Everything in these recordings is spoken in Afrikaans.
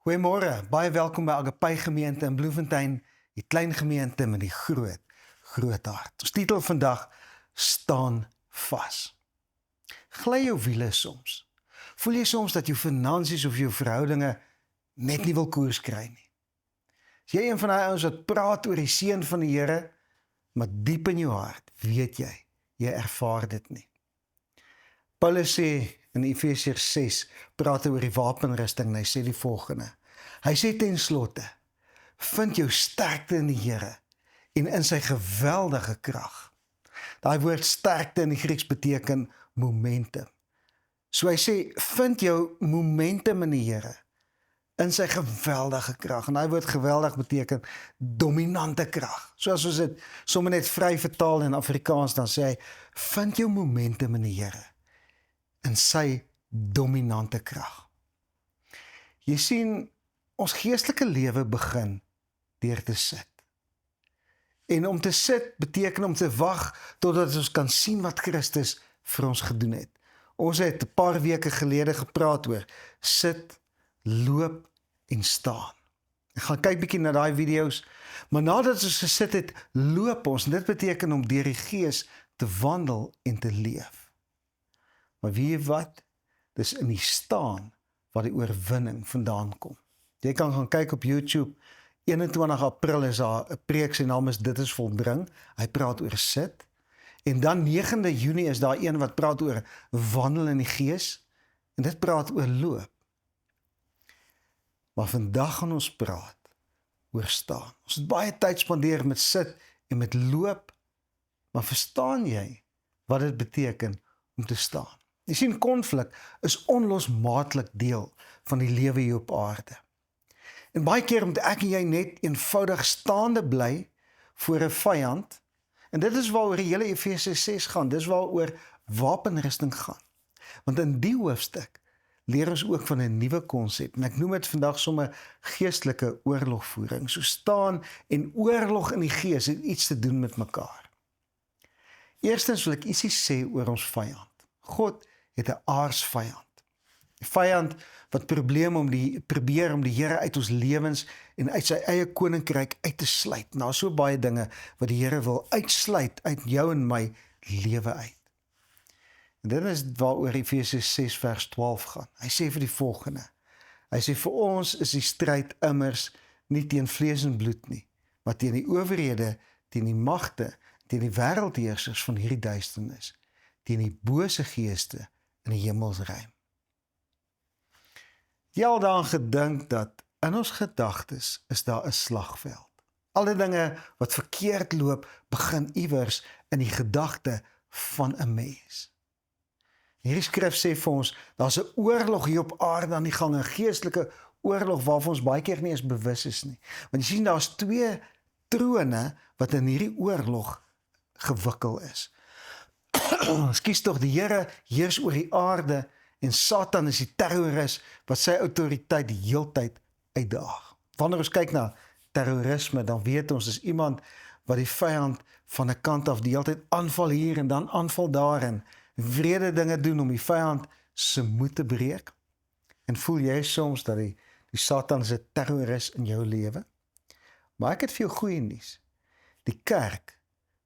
Goeiemôre, baie welkom by Agape Gemeente in Bloemfontein, die klein gemeente met die groot hart. Ons titel vandag, staan vas. Gly jou wiele soms. Voel jy soms dat jou finansies of jou verhoudinge net nie wil koers kry nie? Is jy een van die ouens wat praat oor die seën van die Here, maar diep in jou hart weet jy ervaar dit nie. Paulus sê in Efesiërs 6 praat oor die wapenrusting en hy sê die volgende. Hy sê ten slotte, vind jou sterkte in die Here en in sy geweldige krag. Daai woord sterkte in die Grieks beteken momentum. So hy sê, vind jou momentum in die Here, in sy geweldige krag. En daai woord geweldig beteken dominante krag. Soos ons dit sommer net vry vertaal in Afrikaans, dan sê hy, vind jou momentum in die Here, in sy dominante krag. Jy sien, ons geestelike lewe begin deur te sit. En om te sit beteken om te wag totdat ons kan sien wat Christus vir ons gedoen het. Ons het 'n paar weke gelede gepraat oor sit, loop en staan. Ek gaan kyk bietjie na daai video's, maar nadat ons gesit het, loop ons. En dit beteken om deur die Gees te wandel en te leef. Maar weet jy wat? Dis in die staan waar die oorwinning vandaan kom. Jy kan gaan kyk op YouTube, 21 April is daar 'n preek, sy naam is Dit is volbring, hy praat oor sit, en dan 9de Junie is daar een wat praat oor wandel in die Gees, en dit praat oor loop. Maar vandag gaan ons praat oor staan. Ons het baie tyd spandeer met sit en met loop, maar verstaan jy wat dit beteken om te staan? Jy sien, konflik is onlosmaatlik deel van die lewe hier op aarde. En baie keer moet ek en jy net eenvoudig staande bly voor 'n vyand. En dit is waaroor die hele Efesiërs 6 gaan, dis waaroor wapenrusting gaan. Want in die hoofstuk leer ons ook van 'n nuwe konsep, en ek noem dit vandag sommer geestelike oorlogvoering. So staan en oorlog in die Gees het iets te doen met mekaar. Eerstens wil ek ietsie sê oor ons vyand. God het 'n aardsvyand. 'n Vyand wat probeer om die Here uit ons lewens en uit sy eie koninkryk uit te sluit. Nou, so baie dinge wat die Here wil uitsluit uit jou en my lewe uit. En dit is waaroor Efesiërs 6 vers 12 gaan. Hy sê vir die volgende. Hy sê vir ons is die stryd immers nie teen vlees en bloed nie, maar teen die owerhede, teen die magte, teen die wêreldheersers van hierdie duisternis, teen die bose geeste in die hemelsruim. Jy al daaraan gedink dat in ons gedagtes is daar 'n slagveld. Alle dinge wat verkeerd loop, begin iewers in die gedagte van 'n mens. Hierdie skrif sê vir ons, daar's 'n oorlog hier op aarde aan die gang, 'n geestelike oorlog waarvan ons baie keer nie eens bewus is nie. Want jy sien, daar's 2 trone wat in hierdie oorlog gewikkel is. Ekskuus tog, die Here heers oor die aarde en Satan is die terroris wat sy autoriteit die heeltyd uitdaag. Wanneer ons kyk na terrorisme, dan weet ons is iemand wat die vyand van 'n kant af die heeltyd aanval hier en dan aanval daar en wrede dinge doen om die vyand se moed te breek. En voel jy soms dat die Satan is 'n terroris in jou lewe? Maar ek het vir jou goeie nuus. Die kerk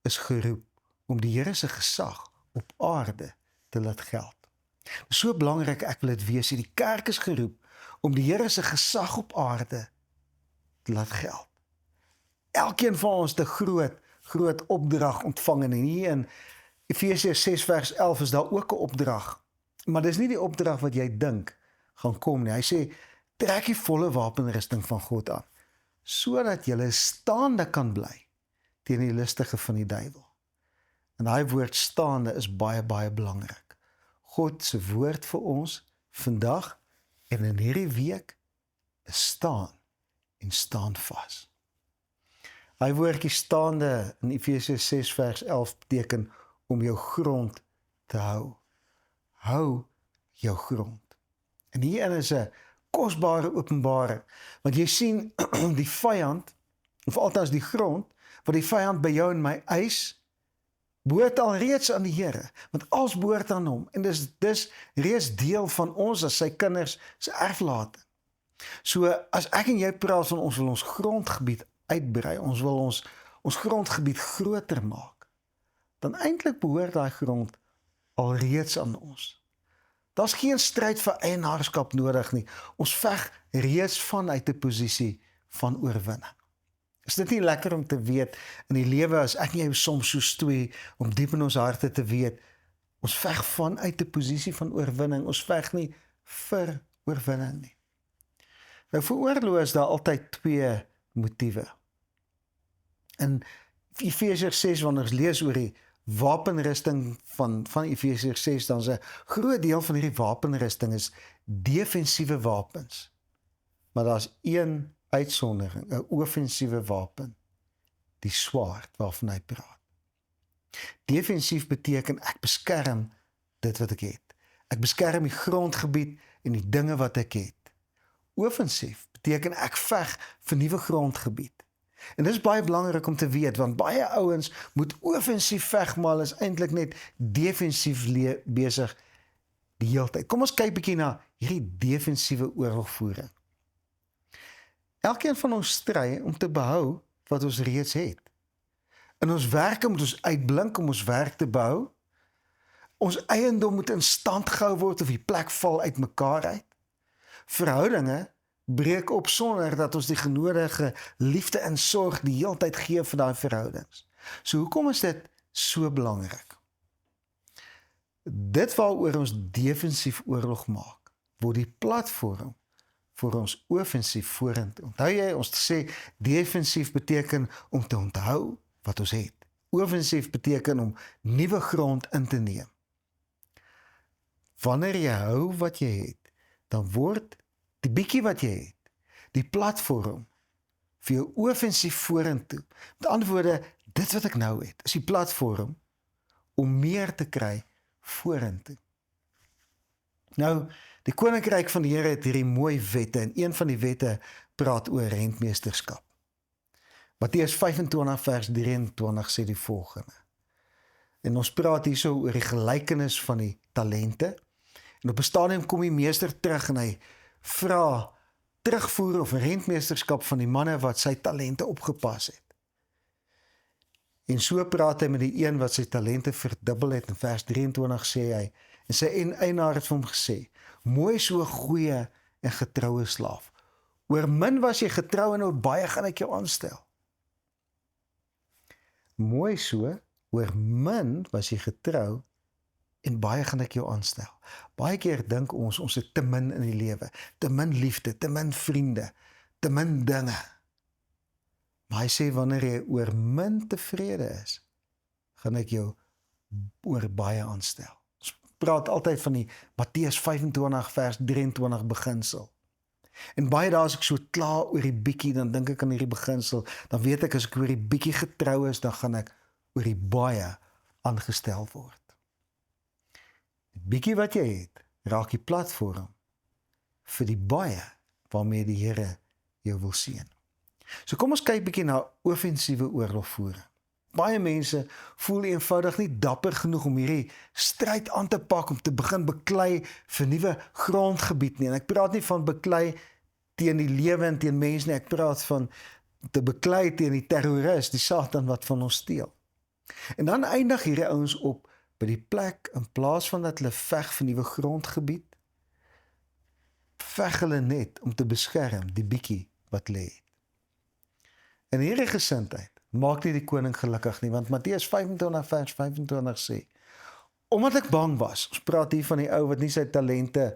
is geroep om die Here se gesag op aarde te laat geld. So belangrik, ek wil dit wees, die kerk is geroep om die Here se gesag op aarde te laat geld. Elkeen van ons het 'n groot opdrag ontvang, en hier in Efesiërs 6 vers 11 is daar ook 'n opdrag. Maar dis nie die opdrag wat jy dink gaan kom nie. Hy sê, trek die volle wapenrusting van God aan, sodat jy staande kan bly teen die listige van die duiwel. En daai woord staande is baie, baie belangrik. God se woord vir ons vandag en in hierdie week is staan en staan vas. Hy woordjie staande in Efesiërs 6 vers 11 beteken om jou grond te hou. Hou jou grond. En hierin is 'n kosbare openbaring, want jy sien die vyand, of althans die grond, wat die vyand by jou en my eis, behoort al reeds aan die Here, want alles behoort aan hom, en dis reeds deel van ons as sy kinders se erflating. So, as ek en jy praat van ons wil ons grondgebied uitbrei, ons wil ons grondgebied groter maak, dan eintlik behoort daai grond alreeds aan ons. Daar's geen stryd vir eienaarskap nodig nie. Ons veg reeds vanuit 'n posisie van oorwinning. Is dit nie lekker om te weet in die lewe as ek en jy soms so stoei om diep in ons harte te weet, ons veg vanuit 'n posisie van oorwinning, ons veg nie vir oorwinning nie. Nou vir oorlog is daar altyd twee motiewe. In Efesiërs 6 wanneer ons lees oor die wapenrusting van Efesiërs 6, dan is 'n groot deel van hierdie wapenrusting is defensiewe wapens. Maar daar's een uitsondering, 'n offensiewe wapen, die swaard waarvan hy praat. Defensief beteken ek beskerm dit wat ek het. Ek beskerm die grondgebied en die dinge wat ek het. Offensief beteken ek veg vir nuwe grondgebied. En dis baie belangrik om te weet, want baie ouens moet offensief veg, maar is eintlik net defensief besig die hele tyd. Kom ons kyk bietjie na hierdie defensiewe oorlogvoering. Elkeen van ons stry om te behou wat ons reeds het. In ons werke moet ons uitblink om ons werk te behou. Ons eiendom moet in stand gehou word of die plek val uitmekaar uit. Verhoudinge breek op sonder dat ons die genodige liefde en sorg die heeltyd gee vir daai verhoudings. So hoekom is dit so belangrik? Dit waaroor ons defensief oorlog maak, word die platform vir ons offensief vorentoe. Onthou jy, ons sê defensief beteken om te onthou wat ons het. Offensief beteken om nuwe grond in te neem. Wanneer jy hou wat jy het, dan word die bietjie wat jy het, die platform vir jou offensief vorentoe. Met ander woorde, dit wat ek nou het, is die platform om meer te kry vorentoe. Nou, die koninkryk van die Here het hierdie mooi wette en een van die wette praat oor rentmeesterskap. Matteus 25 vers 23 sê die volgende. En ons praat hierso oor die gelykenis van die talente. En op 'n stadium kom die meester terug en hy vra terugvoer of rentmeesterskap van die manne wat sy talente opgepas het. En so praat hy met die een wat sy talente verdubbel het. In vers 23 sê hy, en sy eienaar het vir hom gesê, mooi so goeie en getroue slaaf. Oor min was jy getrou en oor baie gaan ek jou aanstel. Mooi so, oor min was jy getrou en baie gaan ek jou aanstel. Baie keer dink ons het te min in die lewe, te min liefde, te min vriende, te min dinge. Maar hy sê wanneer jy oor min tevrede is, gaan ek jou oor baie aanstel. Ons praat altyd van die Matteus 25 vers 23 beginsel. En baie dae as ek so klaar oor die bietjie, dan dink ek aan hierdie beginsel, dan weet ek as ek oor die bietjie getrou is, dan gaan ek oor die baie aangestel word. Die bietjie wat jy het, raak die platform vir die baie waarmee die Here jou wil seën. So kom ons kyk bietjie na offensiewe oorlogvoering. Baie mense voel eenvoudig nie dapper genoeg om hierdie stryd aan te pak, om te begin beklei vir nuwe grondgebied nie. En ek praat nie van beklei teen die lewe en teen mense nie, ek praat van te beklei teen die terroris, die Satan wat van ons steel. En dan eindig hierdie ouens op by die plek, in plaas van dat hulle veg vir nuwe grondgebied, veg hulle net om te beskerm die bietjie wat hulle het. En hierdie gesindheid maak nie die koning gelukkig nie, want Matteus 25 vers 25 sê, omdat ek bang was, ons praat hier van die ou wat nie sy talente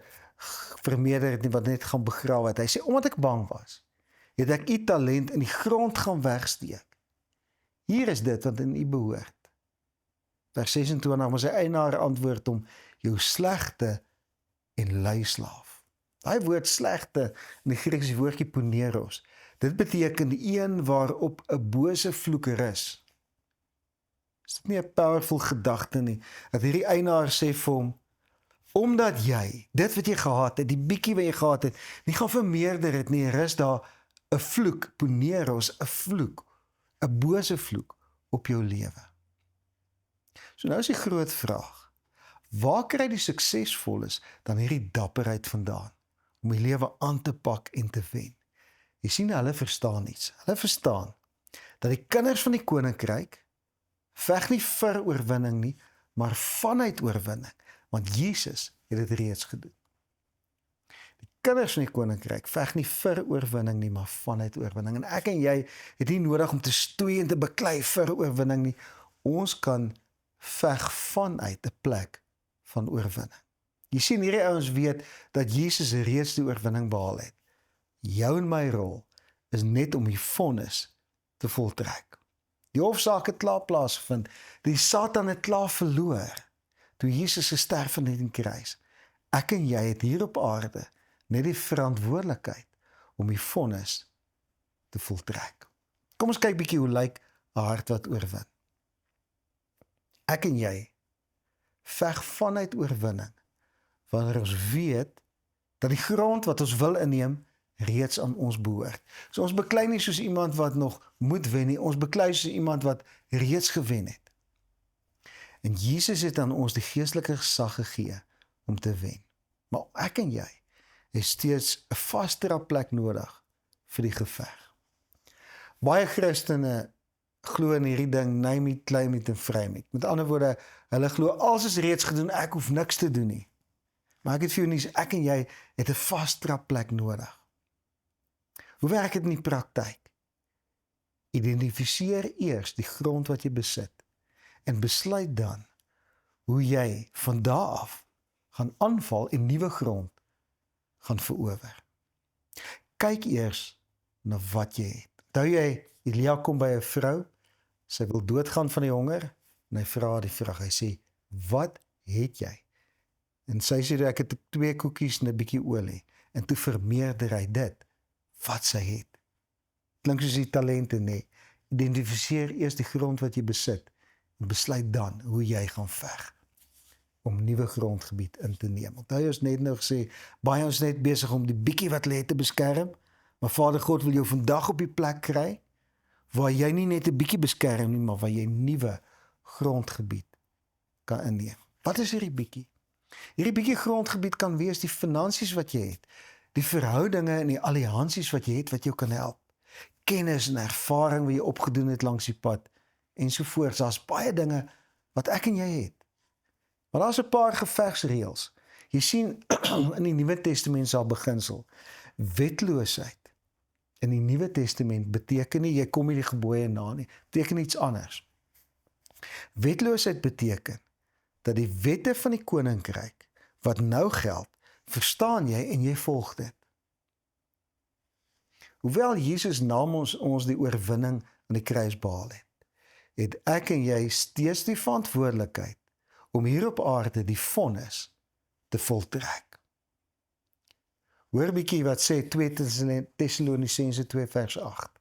vermeerder het nie, wat net gaan begrawe het, hy sê, omdat ek bang was, het ek u talent in die grond gaan wegsteek. Hier is dit wat in u behoort. Vers 26, maar sy eienaar antwoord hom, jou slegte en lui slaaf. Daai woord slegte, in die Grieks die woordjie poneros, dit beteken die een waarop 'n bose vloek rus. Is dit nie 'n powerful gedagte nie, dat hierdie eienaar sê vir hom, omdat jy, dit wat jy gehad het, die bietjie wat jy gehad het, nie gaan vermeerder het nie, rus daar 'n vloek, poneros, 'n vloek, 'n bose vloek op jou lewe. So nou is die groot vraag, waar kry die suksesvolles dan hierdie dapperheid vandaan? om die lewe aan te pak en te wen. Jy sien, hulle verstaan iets. Hulle verstaan dat die kinders van die koninkryk veg nie vir oorwinning nie, maar vanuit oorwinning, want Jesus het dit reeds gedoen. Die kinders van die koninkryk veg nie vir oorwinning nie, maar vanuit oorwinning. En ek en jy het nie nodig om te stoei en te beklei vir oorwinning nie. Ons kan veg vanuit 'n plek van oorwinning. Jy sien, hierdie ouens weet dat Jesus reeds die oorwinning behaal het. Jou en my rol is net om die vonnis te voltrek. Die hofsaak het klaar plaasgevind. Die Satan het klaar verloor toe Jesus gesterf het in die kruis. Ek en jy het hier op aarde net die verantwoordelikheid om die vonnis te voltrek. Kom ons kyk bietjie hoe lyk 'n hart wat oorwin. Ek en jy veg vanuit oorwinning wanneer ons weet dat die grond wat ons wil inneem reeds aan ons behoort. So ons beklei nie soos iemand wat nog moet wen nie, ons beklei soos iemand wat reeds gewen het. En Jesus het aan ons die geestelike gesag gegee om te wen. Maar ek en jy het steeds 'n vastere plek nodig vir die geveg. Baie Christene glo in hierdie ding, name it, claim it en frame it. Met ander woorde, hulle glo alles is reeds gedoen, ek hoef niks te doen nie. Maar ek het vir jou nuus, ek en jy het 'n vastere plek nodig. Hoe werk dit in die praktyk? Identifiseer eers die grond wat jy besit en besluit dan hoe jy van daar af gaan aanval en nuwe grond gaan verower. Kyk eers na wat jy het. Onthou jy, Elia kom by 'n vrou, sy wil doodgaan van die honger, en hy vra die vraag, hy sê, wat het jy? En sy sê, ek het 2 koekies en 'n bietjie olie, en toe vermeerder hy dit, wat sy het. Klink soos die talente, nee. Identifiseer eers die grond wat jy besit, en besluit dan hoe jy gaan veg, om nuwe grondgebied in te neem. Onthou ons net nou gesê, baie ons net besig om die bietjie wat lê te beskerm, maar Vader God wil jou vandag op die plek kry, waar jy nie net 'n bietjie beskerm nie, maar waar jy nuwe grondgebied kan inneem. Wat is hierdie bietjie? Hierdie bietjie grondgebied kan wees die finansies wat jy het, die verhoudinge en die alliansies wat jy het wat jou kan help, kennis en ervaring wat jy opgedoen het langs die pad, ensovoorts. Daar's baie dinge wat ek en jy het. Maar daar's 'n paar gevegsreëls. Jy sien, in die Nuwe Testament is daar beginsel. Wetloosheid in die Nuwe Testament beteken nie, jy kom nie die gebooie na nie, beteken iets anders. Wetloosheid beteken, dat die wette van die koninkryk, wat nou geld, verstaan jy en jy volg dit. Hoewel Jesus namens ons die oorwinning aan die kruis behaal het ek en jy steeds die verantwoordelikheid om hier op aarde die vonnis te voltrek. Hoor bietjie wat sê 2 Tessalonisense 2 vers 8.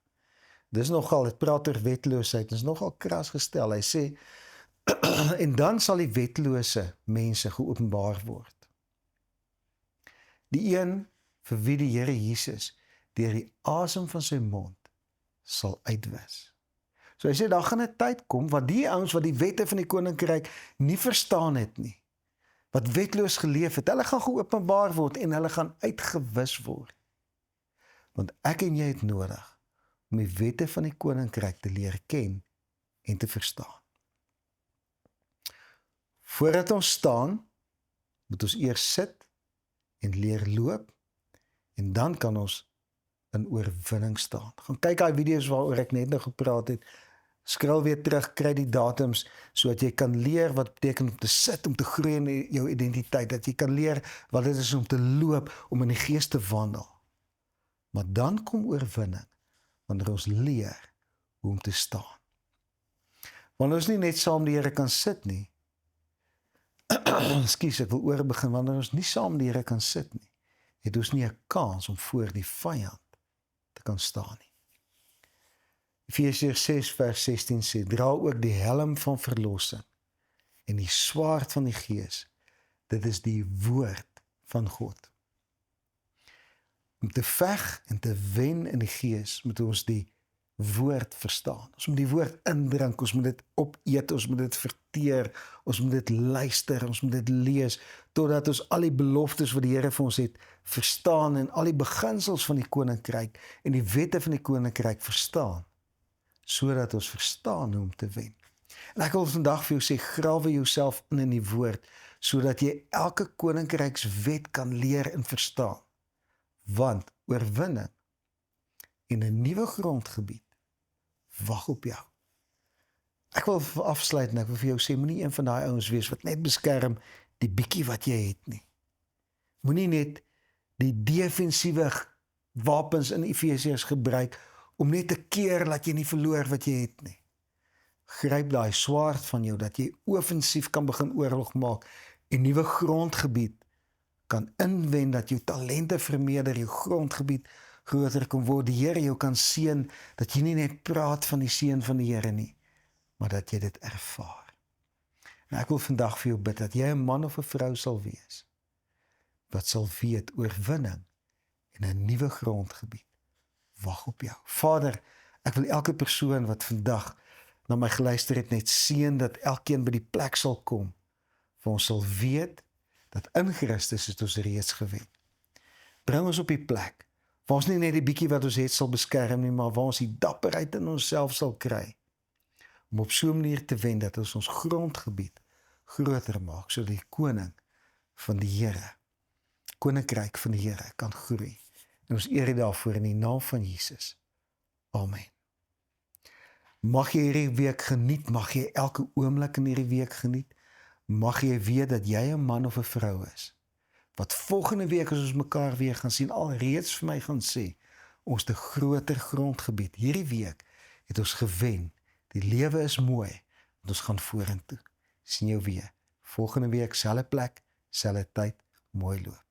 Dis nogal, het praat oor wetloosheid, dis nogal kras gestel. Hy sê, en dan sal die wetlose mense geopenbaar word. Die een vir wie die Here Jesus deur die asem van sy mond sal uitwis. So hy sê, daar gaan 'n tyd kom, wat die ouens wat die wette van die koninkryk nie verstaan het nie, wat wetloos geleef het, hulle gaan geopenbaar word en hulle gaan uitgewis word. Want ek en jy het nodig om die wette van die koninkryk te leer ken en te verstaan. Voordat ons staan, moet ons eers sit en leer loop, en dan kan ons in oorwinning staan. Gaan kyk daai video's waaroor ek net nou gepraat het, skrol weer terug, kry die datums, sodat jy kan leer wat beteken om te sit, om te groei in jou identiteit, dat jy kan leer wat dit is om te loop, om in die gees te wandel. Maar dan kom oorwinning, wanneer ons leer hoe om te staan. Wanneer ons nie net saam die Here kan sit nie, ekskuus, ek wil oorbegin, wanneer ons nie saam die Here kan sit nie, het ons nie 'n kans om voor die vyand te kan staan nie. Efesiërs 6 vers 16 sê, dra ook die helm van verlossing en die swaard van die Gees. Dit is die woord van God. Om te veg en te wen in die Gees, moet ons die woord verstaan. Ons moet die woord indrink, ons moet dit opeet, ons moet dit verteer. mediteer, ons moet dit luister, ons moet dit lees, totdat ons al die beloftes wat die Here vir ons het, verstaan en al die beginsels van die koninkryk en die wette van die koninkryk verstaan, sodat ons verstaan hoe om te wen. En ek wil vandag vir jou sê, grawe jouself in die woord, sodat jy elke koninkrykswet kan leer en verstaan. Want oorwinning en 'n nuwe grondgebied wag op jou. Ek wil afsluit en ek wil vir jou sê, moenie een van daai ouens wees wat net beskerm die bietjie wat jy het nie. Moenie net die defensiewe wapens in Efesiërs gebruik om net te keer dat jy nie verloor wat jy het nie. Gryp daai swaard van jou dat jy offensief kan begin oorlog maak en nuwe grondgebied kan inwen, dat jou talente vermeerder, jou grondgebied groter kan word, die Here jou kan seën, dat jy nie net praat van die seën van die Here nie, maar dat jy dit ervaar. En ek wil vandag vir jou bid, dat jy 'n man of 'n vrou sal wees, wat sal weet oorwinning en 'n nuwe grondgebied wag op jou. Vader, ek wil elke persoon wat vandag na my geluister het net seën, dat elkeen by die plek sal kom, waar ons sal weet, dat in Christus het ons reeds gewen. Bring ons op die plek, waar ons nie net die bietjie wat ons het sal beskerm nie, maar waar ons die dapperheid in onsself sal kry, om op so 'n manier te wen, dat ons grondgebied groter maak, sodat die koning van die Here, koninkryk van die Here, kan groei. En ons eer U daarvoor in die naam van Jesus. Amen. Mag jy hierdie week geniet, mag jy elke oomblik in hierdie week geniet, mag jy weet dat jy 'n man of 'n vrou is, wat volgende week as ons mekaar weer gaan sien, alreeds vir my gaan sê, ons het 'n groter grondgebied. Hierdie week het ons gewen, die lewe is mooi, en ons gaan vorentoe. Sien jou weer, volgende week, selfde plek, selfde tyd, mooi loop.